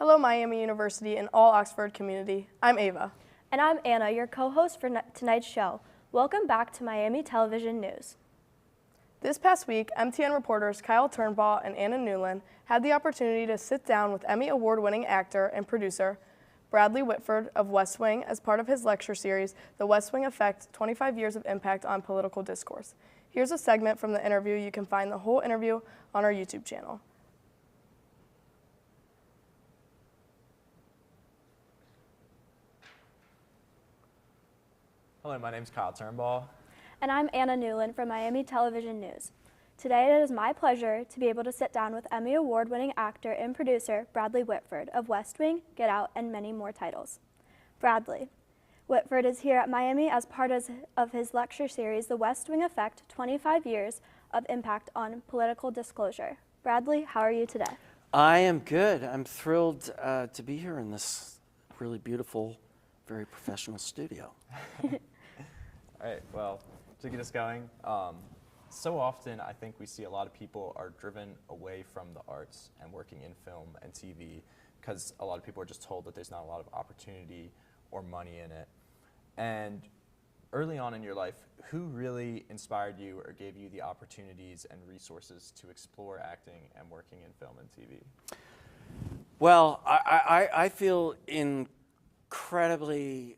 Hello, Miami University and all Oxford community. I'm Ava. And I'm Anna, your co-host for tonight's show. Welcome back to Miami Television News. This past week, MTN reporters Kyle Turnbaugh and Anna Newland had the opportunity to sit down with Emmy Award-winning actor and producer Bradley Whitford of West Wing as part of his lecture series, The West Wing Effect, 25 Years of Impact on Political Discourse. Here's a segment from the interview. You can find the whole interview on our YouTube channel. Hello, my name's Kyle Turnbaugh. And I'm Anna Newland from Miami Television News. Today it is my pleasure to be able to sit down with Emmy Award-winning actor and producer Bradley Whitford of West Wing, Get Out, and many more titles. Bradley Whitford is here at Miami as part of his lecture series, The West Wing Effect, 25 Years of Impact on Political Disclosure. Bradley, how are you today? I am good. I'm thrilled to be here in this really beautiful, very professional studio. All right, well, to get us going, so often I think we see a lot of people are driven away from the arts and working in film and TV because a lot of people are just told that there's not a lot of opportunity or money in it. And early on in your life, who really inspired you or gave you the opportunities and resources to explore acting and working in film and TV? Well, I feel incredibly,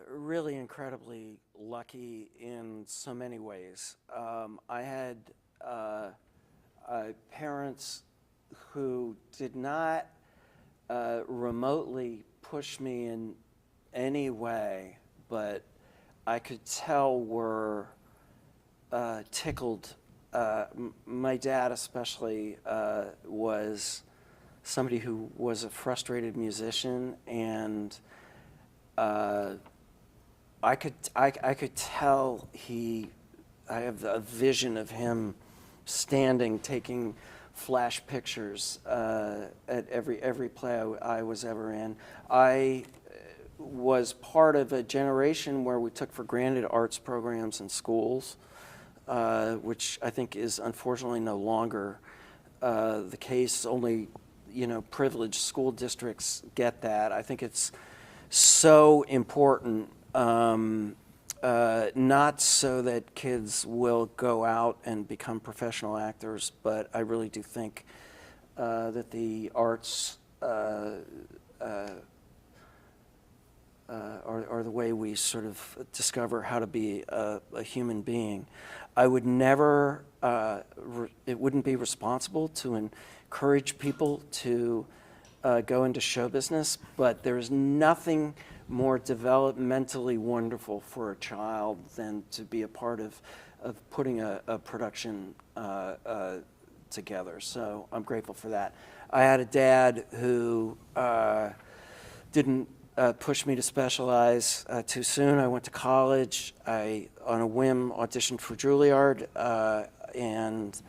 really incredibly lucky in so many ways. I had parents who did not remotely push me in any way, but I could tell were tickled. My dad especially was somebody who was a frustrated musician, and I could tell I have a vision of him standing, taking flash pictures at every play I was ever in. I was part of a generation where we took for granted arts programs in schools, which I think is unfortunately no longer the case. Only, privileged school districts get that. I think it's so important, not so that kids will go out and become professional actors, but I really do think that the arts are the way we sort of discover how to be a human being. I would never, it wouldn't be responsible to encourage people to go into show business, but there's nothing more developmentally wonderful for a child than to be a part of putting a production together. So I'm grateful for that. I had a dad who didn't pushed me to specialize too soon. I went to college. I, on a whim, auditioned for Juilliard, and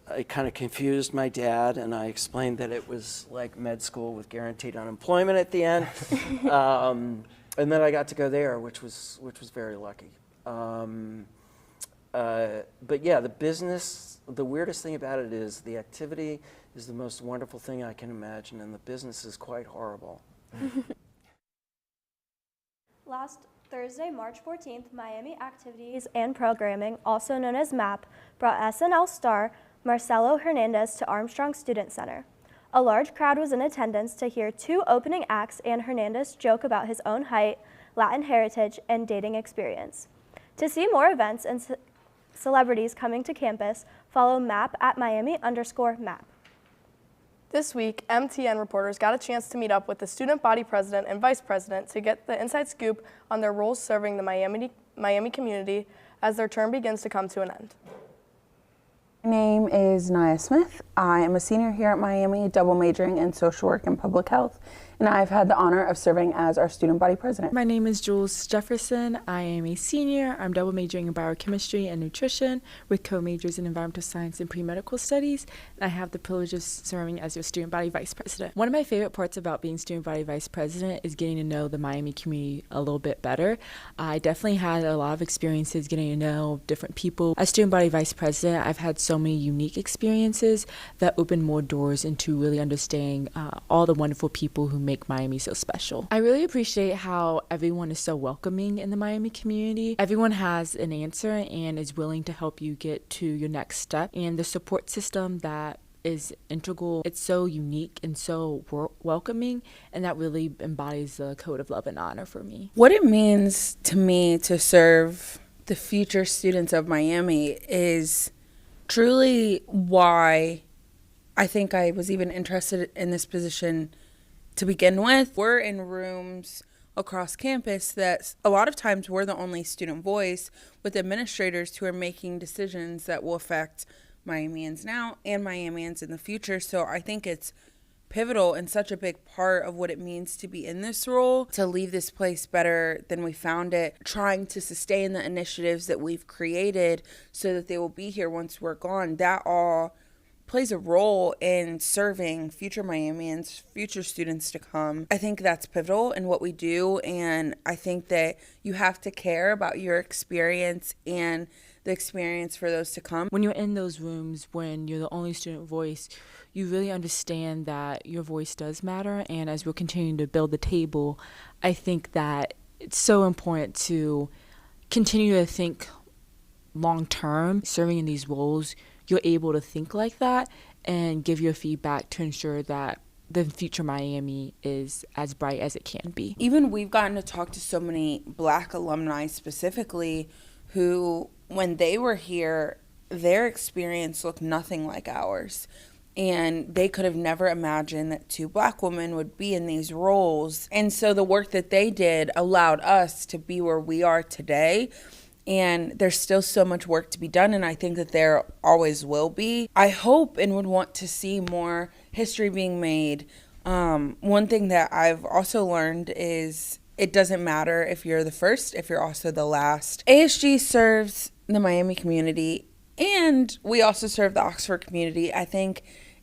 I kind of confused my dad, and I explained that it was like med school with guaranteed unemployment at the end. And then I got to go there, which was very lucky. But yeah, the business, the weirdest thing about it is the activity is the most wonderful thing I can imagine, and the business is quite horrible. Last Thursday, March 14th, Miami Activities and Programming, also known as MAP, brought SNL star Marcelo Hernandez to Armstrong Student Center. A large crowd was in attendance to hear two opening acts and Hernandez joke about his own height, Latin heritage, and dating experience. To see more events and celebrities coming to campus, follow MAP at Miami_MAP. This week, MTN reporters got a chance to meet up with the student body president and vice president to get the inside scoop on their roles serving the Miami community as their term begins to come to an end. My name is Naya Smith. I am a senior here at Miami, double majoring in social work and public health. and I've had the honor of serving as our student body president. My name is Jules Jefferson. I am a senior. I'm double majoring in biochemistry and nutrition with co-majors in environmental science and pre-medical studies. And I have the privilege of serving as your student body vice president. One of my favorite parts about being student body vice president is getting to know the Miami community a little bit better. I definitely had a lot of experiences getting to know different people. As student body vice president, I've had so many unique experiences that open more doors into really understanding all the wonderful people who make Miami so special. I really appreciate how everyone is so welcoming in the Miami community. Everyone has an answer and is willing to help you get to your next step. And the support system that is integral. It's so unique and so welcoming, and that really embodies the code of love and honor for me. What it means to me to serve the future students of Miami is truly why I think I was even interested in this position to begin with. We're in rooms across campus that a lot of times we're the only student voice, with administrators who are making decisions that will affect Miamians now and Miamians in the future. So I think it's pivotal and such a big part of what it means to be in this role, to leave this place better than we found it, trying to sustain the initiatives that we've created so that they will be here once we're gone. That all plays a role in serving future Miamians, future students to come. I think that's pivotal in what we do, and I think that you have to care about your experience and the experience for those to come. When you're in those rooms, when you're the only student voice, you really understand that your voice does matter. And as we're continuing to build the table, I think that it's so important to continue to think long term. Serving in these roles, you're able to think like that and give your feedback to ensure that the future Miami is as bright as it can be. Even we've gotten to talk to so many Black alumni specifically who, when they were here, their experience looked nothing like ours. And they could have never imagined that two Black women would be in these roles. And so the work that they did allowed us to be where we are today. And there's still so much work to be done, and I think that there always will be. I hope and would want to see more history being made. One thing that I've also learned is it doesn't matter if you're the first, if you're also the last. ASG serves the Miami community, and we also serve the Oxford community. I think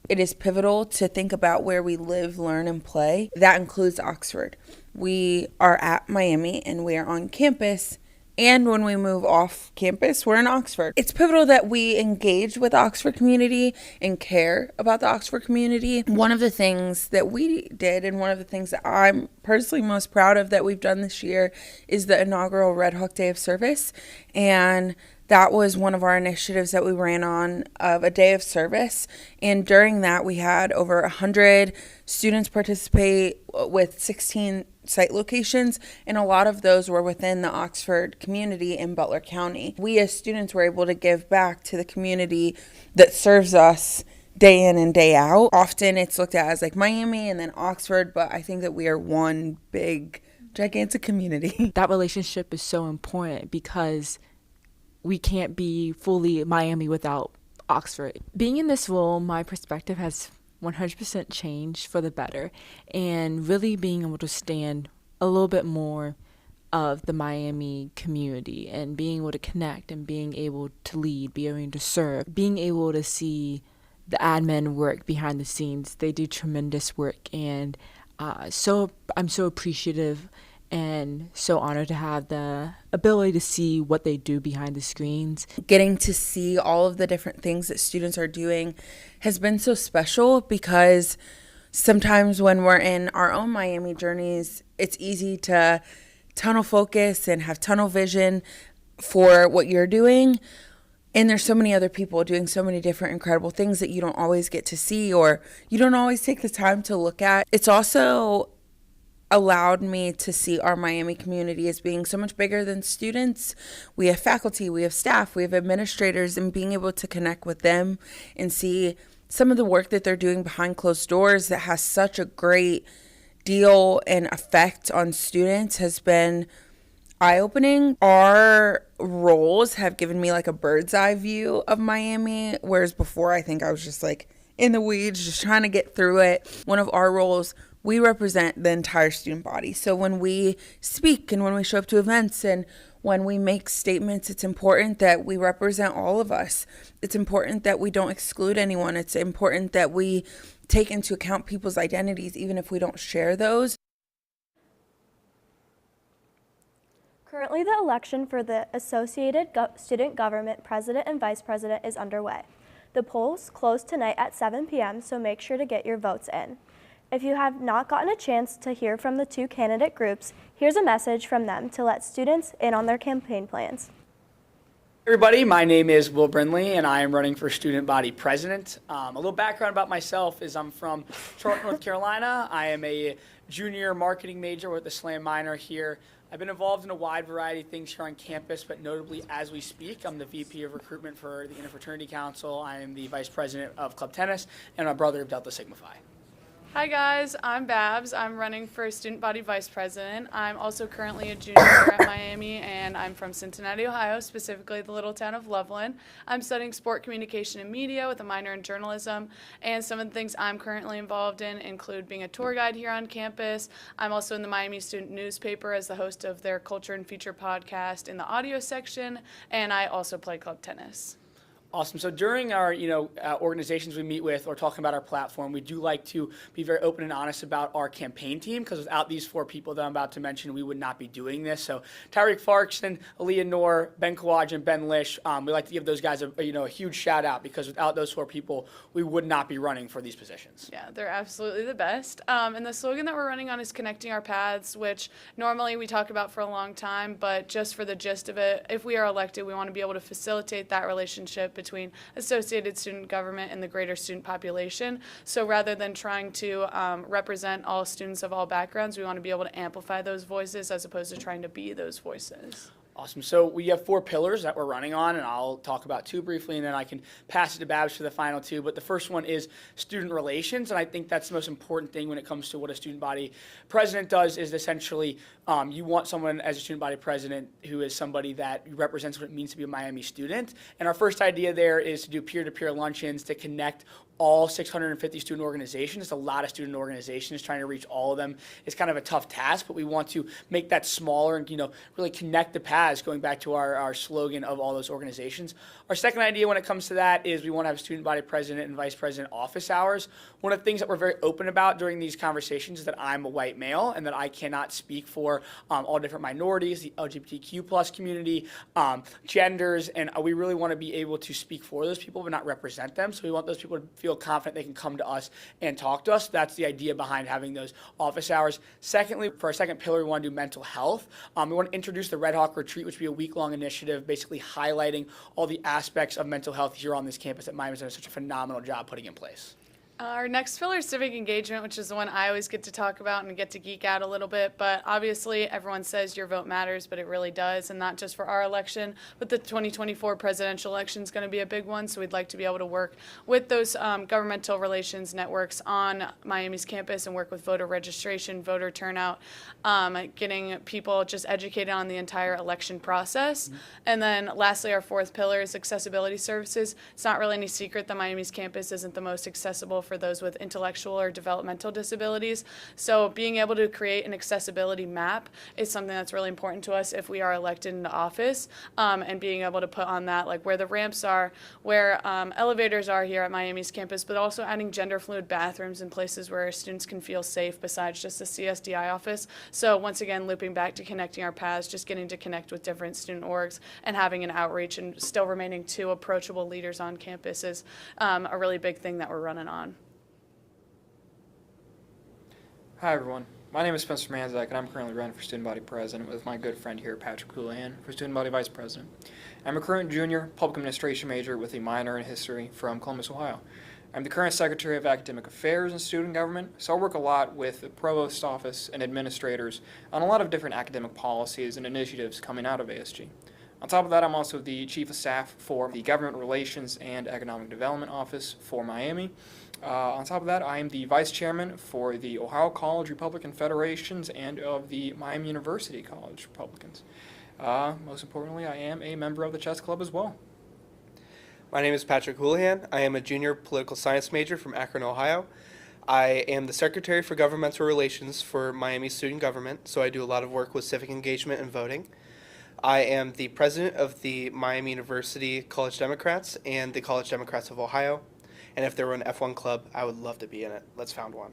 it is pivotal to think about where we live, learn, and play. That includes Oxford. We are at Miami, and we are on campus. And when we move off campus, we're in Oxford. It's pivotal that we engage with the Oxford community and care about the Oxford community. One of the things that we did, and one of the things that I'm personally most proud of that we've done this year, is the inaugural Red Hawk Day of Service. And that was one of our initiatives that we ran on, of a day of service. And during that, we had over 100 students participate with 16 site locations, and a lot of those were within the Oxford community in Butler County. We as students were able to give back to the community that serves us day in and day out. Often it's looked at as like Miami and then Oxford, but I think that we are one big, gigantic community. That relationship is so important because we can't be fully Miami without Oxford. Being in this role, my perspective has 100% changed for the better, and really being able to stand a little bit more of the Miami community and being able to connect and being able to lead, being able to serve, being able to see the admin work behind the scenes. They do tremendous work, and so I'm so appreciative and so honored to have the ability to see what they do behind the screens. Getting to see all of the different things that students are doing has been so special, because sometimes when we're in our own Miami journeys, it's easy to tunnel focus and have tunnel vision for what you're doing. And there's so many other people doing so many different incredible things that you don't always get to see, or you don't always take the time to look at. It's also allowed me to see our Miami community as being so much bigger than students. We have faculty, we have staff, we have administrators, and being able to connect with them and see some of the work that they're doing behind closed doors that has such a great deal and effect on students has been eye-opening. Our roles have given me like a bird's eye view of Miami, whereas before I think I was just like in the weeds, just trying to get through it. One of our roles we represent the entire student body. So when we speak and when we show up to events and when we make statements, it's important that we represent all of us. It's important that we don't exclude anyone. It's important that we take into account people's identities, even if we don't share those. Currently, the election for the Associated Student Government President and Vice President is underway. The polls close tonight at 7 p.m., so make sure to get your votes in. If you have not gotten a chance to hear from the two candidate groups, here's a message from them to let students in on their campaign plans. Everybody, my name is Will Brindley, and I am running for Student Body President. A little background about myself is I'm from Charlotte, North Carolina. I am a junior marketing major with a SLAM minor here. I've been involved in a wide variety of things here on campus, but notably as we speak, I'm the VP of recruitment for the Interfraternity Council. I am the Vice President of Club Tennis, and my brother of Delta Sigma Phi. Hi guys, I'm Babs. I'm running for Student Body Vice President. I'm also currently a junior here at Miami, and I'm from Cincinnati, Ohio, specifically the little town of Loveland. I'm studying sport communication and media with a minor in journalism, and some of the things I'm currently involved in include being a tour guide here on campus. I'm also in the Miami Student Newspaper as the host of their Culture and Feature podcast in the audio section, and I also play club tennis. Awesome. So during our, organizations we meet with or talking about our platform, we do like to be very open and honest about our campaign team, because without these four people that I'm about to mention, we would not be doing this. So Tyreek Farkson, Aaliyah Noor, Ben Kawaj, and Ben Lish, we like to give those guys a huge shout out, because without those four people, we would not be running for these positions. Yeah, they're absolutely the best. And the slogan that we're running on is connecting our paths, which normally we talk about for a long time, but just for the gist of it, if we are elected, we want to be able to facilitate that relationship between Associated Student Government and the greater student population. So rather than trying to represent all students of all backgrounds, we want to be able to amplify those voices as opposed to trying to be those voices. Awesome. So we have 4 pillars that we're running on, and I'll talk about 2 briefly, and then I can pass it to Babs for the final 2. But the first one is student relations, and I think that's the most important thing when it comes to what a student body president does, is essentially you want someone as a student body president who is somebody that represents what it means to be a Miami student. And our first idea there is to do peer-to-peer luncheons to connect all 650 student organizations. It's a lot of student organizations. Trying to reach all of them is kind of a tough task, but we want to make that smaller and really connect the paths, going back to our slogan of all those organizations. Our second idea when it comes to that is we want to have student body president and vice president office hours. One of the things that we're very open about during these conversations is that I'm a white male and that I cannot speak for all different minorities, the LGBTQ plus community, genders, and we really want to be able to speak for those people but not represent them. So we want those people to feel confident they can come to us and talk to us. That's the idea behind having those office hours. Secondly, for our second pillar, we want to do mental health. We want to introduce the Red Hawk Retreat, which will be a week-long initiative basically highlighting all the aspects of mental health here on this campus that Miami's done such a phenomenal job putting in place. Our next pillar is civic engagement, which is the one I always get to talk about and get to geek out a little bit. But obviously, everyone says your vote matters, but it really does. And not just for our election, but the 2024 presidential election is going to be a big one. So we'd like to be able to work with those governmental relations networks on Miami's campus and work with voter registration, voter turnout, getting people just educated on the entire election process. Mm-hmm. And then lastly, our fourth pillar is accessibility services. It's not really any secret that Miami's campus isn't the most accessible for those with intellectual or developmental disabilities. So being able to create an accessibility map is something that's really important to us if we are elected into office, and being able to put on that like where the ramps are, where elevators are here at Miami's campus, but also adding gender fluid bathrooms in places where students can feel safe besides just the CSDI office. So once again, looping back to connecting our paths, just getting to connect with different student orgs and having an outreach and still remaining 2 approachable leaders on campus is a really big thing that we're running on. Hi everyone, my name is Spencer Manzak and I'm currently running for Student Body President with my good friend here, Patrick Houlihan, for Student Body Vice President. I'm a current junior public administration major with a minor in history from Columbus, Ohio. I'm the current Secretary of Academic Affairs and Student Government, so I work a lot with the Provost's office and administrators on a lot of different academic policies and initiatives coming out of ASG. On top of that, I'm also the Chief of Staff for the Government Relations and Economic Development Office for Miami. On top of that, I am the Vice Chairman for the Ohio College Republican Federations and of the Miami University College Republicans. Most importantly, I am a member of the chess club as well. My name is Patrick Houlihan. I am a junior political science major from Akron, Ohio. I am the Secretary for Governmental Relations for Miami Student Government, so I do a lot of work with civic engagement and voting. I am the president of the Miami University College Democrats and the College Democrats of Ohio. And if there were an F1 club, I would love to be in it. Let's found one.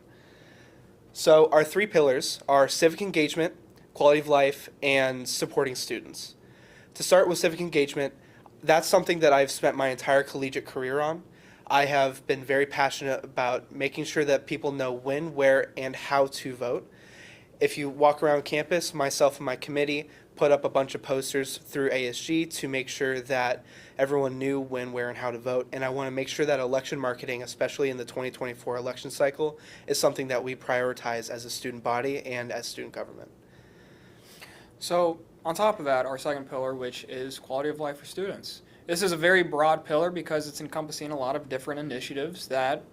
So our 3 pillars are civic engagement, quality of life, and supporting students. To start with civic engagement, that's something that I've spent my entire collegiate career on. I have been very passionate about making sure that people know when, where, and how to vote. If you walk around campus, myself and my committee put up a bunch of posters through ASG to make sure that everyone knew when, where, and how to vote. And I want to make sure that election marketing, especially in the 2024 election cycle, is something that we prioritize as a student body and as student government. So on top of that, our second pillar, which is quality of life for students. This is a very broad pillar because it's encompassing a lot of different initiatives that,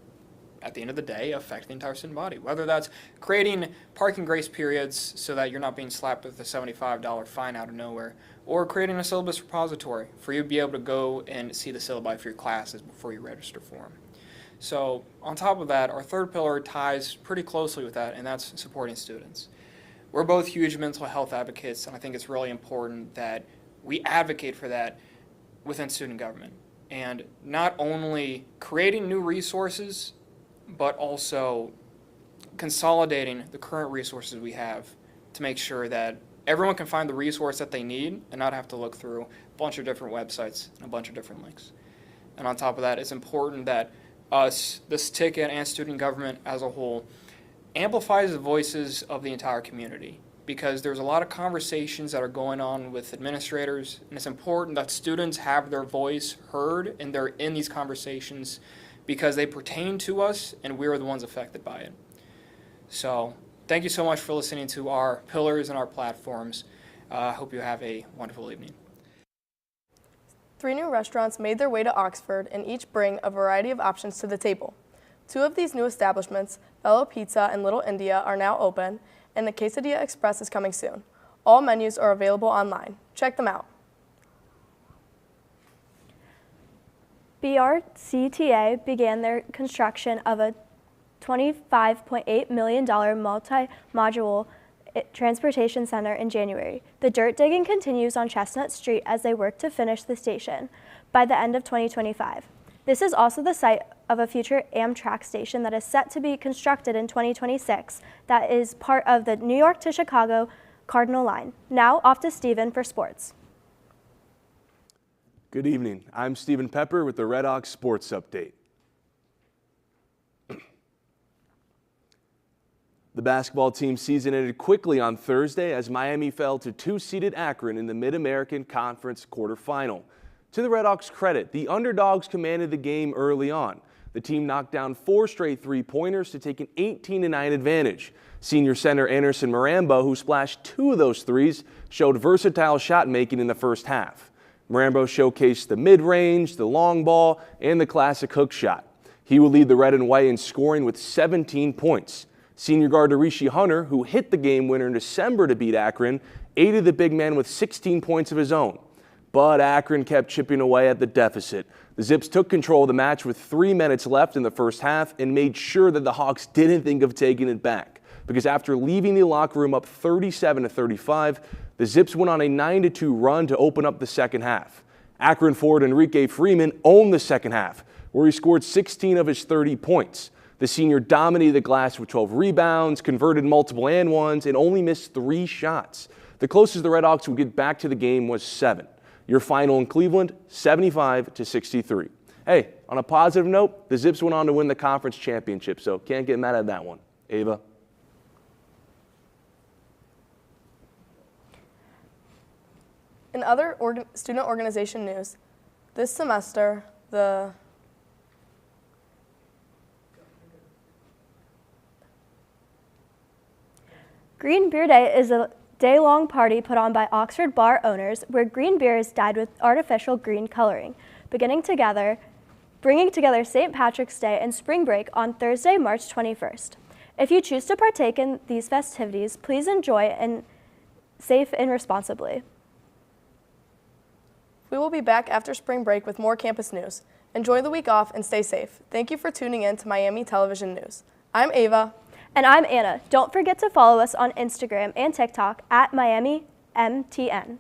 at the end of the day, affect the entire student body. Whether that's creating parking grace periods so that you're not being slapped with a $75 fine out of nowhere, or creating a syllabus repository for you to be able to go and see the syllabi for your classes before you register for them. So on top of that, our third pillar ties pretty closely with that, and that's supporting students. We're both huge mental health advocates, and I think it's really important that we advocate for that within student government. And not only creating new resources, but also consolidating the current resources we have to make sure that everyone can find the resource that they need and not have to look through a bunch of different websites and a bunch of different links. And on top of that, it's important that us, this ticket, and student government as a whole amplifies the voices of the entire community, because there's a lot of conversations that are going on with administrators, and it's important that students have their voice heard and they're in these conversations because they pertain to us and we're the ones affected by it. So thank you so much for listening to our pillars and our platforms. I hope you have a wonderful evening. 3 new restaurants made their way to Oxford and each bring a variety of options to the table. 2 of these new establishments, Bello Pizza and Little India, are now open, and the Quesadilla Express is coming soon. All menus are available online. Check them out. BRCTA began their construction of a $25.8 million multi-module transportation center in January. The dirt digging continues on Chestnut Street as they work to finish the station by the end of 2025. This is also the site of a future Amtrak station that is set to be constructed in 2026 that is part of the New York to Chicago Cardinal Line. Now off to Stephen for sports. Good evening. I'm Stephen Pepper with the Red Hawks Sports Update. The basketball team season ended quickly on Thursday as Miami fell to 2-seeded Akron in the Mid-American Conference quarterfinal. To the Red Hawks' credit, the underdogs commanded the game early on. The team knocked down 4 straight three-pointers to take an 18-9 advantage. Senior center Anderson Marambo, who splashed 2 of those threes, showed versatile shot making in the first half. Marambo showcased the mid-range, the long ball, and the classic hook shot. He will lead the red and white in scoring with 17 points. Senior guard Arishi Hunter, who hit the game winner in December to beat Akron, aided the big man with 16 points of his own. But Akron kept chipping away at the deficit. The Zips took control of the match with 3 minutes left in the first half and made sure that the Hawks didn't think of taking it back, because after leaving the locker room up 37-35, the Zips went on a 9-2 run to open up the second half. Akron forward Enrique Freeman owned the second half, where he scored 16 of his 30 points. The senior dominated the glass with 12 rebounds, converted multiple and ones, and only missed 3 shots. The closest the Red Hawks would get back to the game was 7. Your final in Cleveland, 75-63. Hey, on a positive note, the Zips went on to win the conference championship, so can't get mad at that one. Ava? In other student organization news, this semester, the Green Beer Day is a day-long party put on by Oxford bar owners where green beer is dyed with artificial green coloring, bringing together St. Patrick's Day and spring break on Thursday, March 21st. If you choose to partake in these festivities, please enjoy and safe and responsibly. We will be back after spring break with more campus news. Enjoy the week off and stay safe. Thank you for tuning in to Miami Television News. I'm Ava. And I'm Anna. Don't forget to follow us on Instagram and TikTok at Miami MTN.